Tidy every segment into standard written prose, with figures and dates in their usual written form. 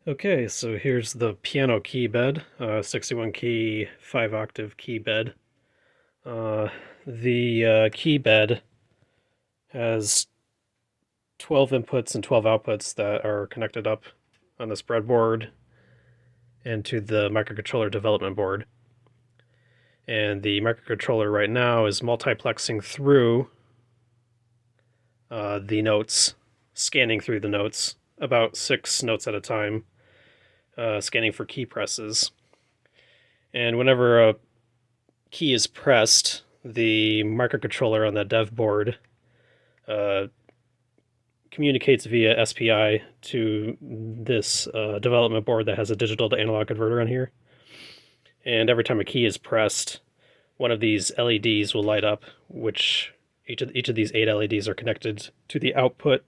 Okay, so here's the piano key bed, 61 key, 5 octave key bed. The key bed has 12 inputs and 12 outputs that are connected up on this breadboard and to the microcontroller development board. And the microcontroller right now is multiplexing through the notes, scanning through the notes, about 6 notes at a time, scanning for key presses. And whenever a key is pressed, the microcontroller on the dev board communicates via SPI to this development board that has a digital to analog converter on here. And every time a key is pressed, one of these LEDs will light up, which each of these 8 LEDs are connected to the output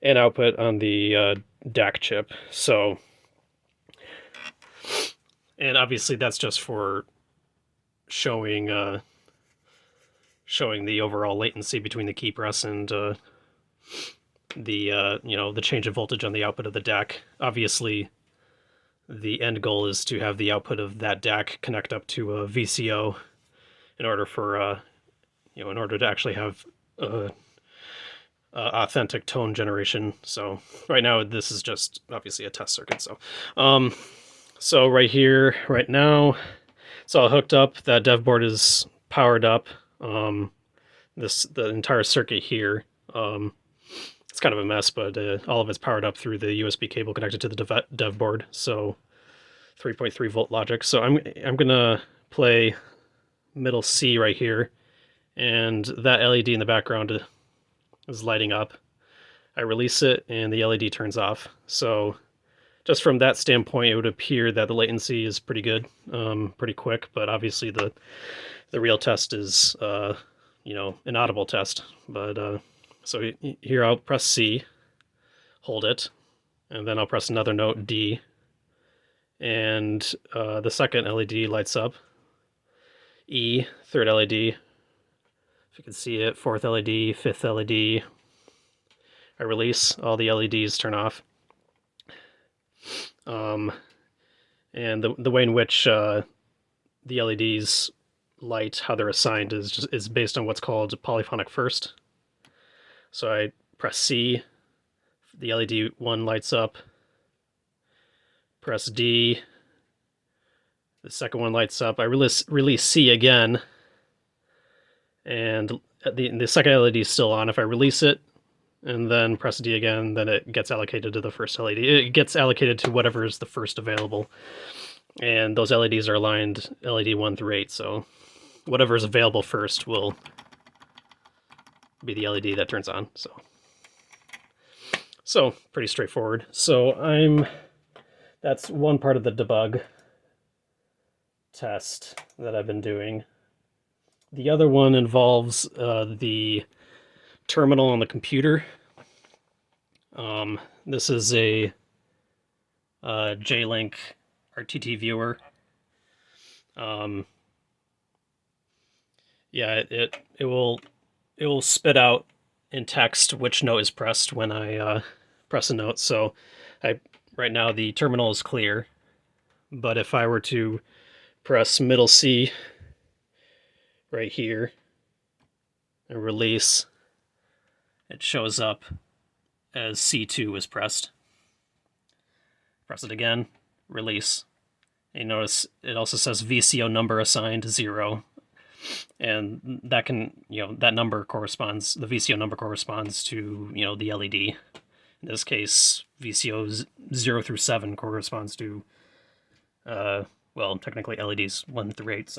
and output on the DAC chip. So, and obviously that's just for showing the overall latency between the key press and the change of voltage on the output of the DAC. Obviously, the end goal is to have the output of that DAC connect up to a VCO in order for in order to actually have authentic tone generation. So right now this is just obviously a test circuit. So right here, right now, it's all hooked up. That dev board is powered up. The entire circuit here. It's kind of a mess, but all of it's powered up through the USB cable connected to the dev board. So 3.3 volt logic. So I'm gonna play middle C right here, and that LED in the background is lighting up. I release it, and the LED turns off. So just from that standpoint, it would appear that the latency is pretty good, pretty quick. But obviously the real test is an audible test. But so here I'll press C, hold it, and then I'll press another note, D, and the second LED lights up. E, third LED, if you can see it, fourth LED, fifth LED. I release, all the LEDs turn off. And the way in which the LEDs light, how they're assigned, is based on what's called polyphonic first. So I press C, the LED 1 lights up, press D, the second one lights up, I release C again, and the second LED is still on. If I release it, and then press D again, then it gets allocated to the first LED. It gets allocated to whatever is the first available, and those LEDs are aligned LED 1 through 8, so whatever is available first will be the LED that turns on. So pretty straightforward. So that's one part of the debug test that I've been doing. The other one involves the terminal on the computer. This is a JLink RTT viewer. Yeah, it will spit out in text which note is pressed when I press a note. So right now the terminal is clear, but if I were to press middle C right here and release, it shows up as C2 is pressed. Press it again, release. And you notice it also says VCO number assigned 0. And that can, that number corresponds, the VCO number corresponds to, the LED. In this case, VCOs 0 through 7 corresponds to, technically LEDs 1 through 8.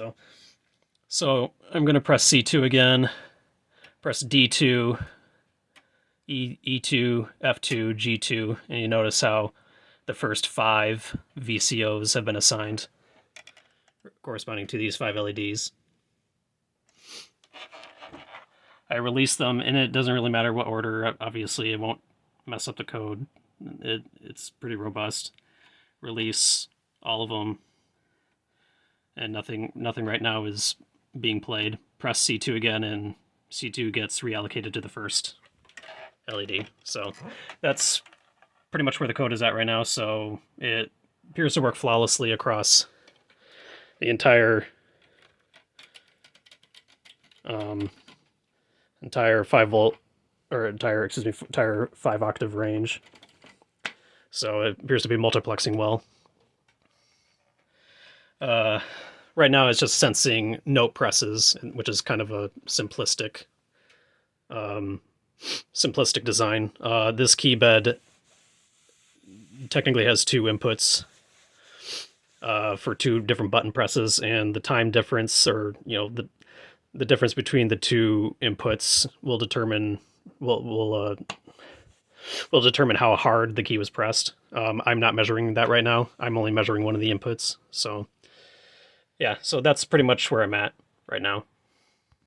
So I'm going to press C2 again, press D2, E2, F2, G2, and you notice how the first 5 VCOs have been assigned corresponding to these 5 LEDs. I release them, and it doesn't really matter what order. Obviously, it won't mess up the code. It's pretty robust. Release all of them, and nothing right now is being played. Press C2 again, and C2 gets reallocated to the first LED. So that's pretty much where the code is at right now, so it appears to work flawlessly across the entire 5 volt, or entire 5 octave range. So it appears to be multiplexing well. Right now it's just sensing note presses, which is kind of a simplistic design. This keybed technically has 2 inputs for 2 different button presses, and the time difference, or the difference between the 2 inputs will determine will determine how hard the key was pressed. I'm not measuring that right now. I'm only measuring one of the inputs. So yeah, so that's pretty much where I'm at right now.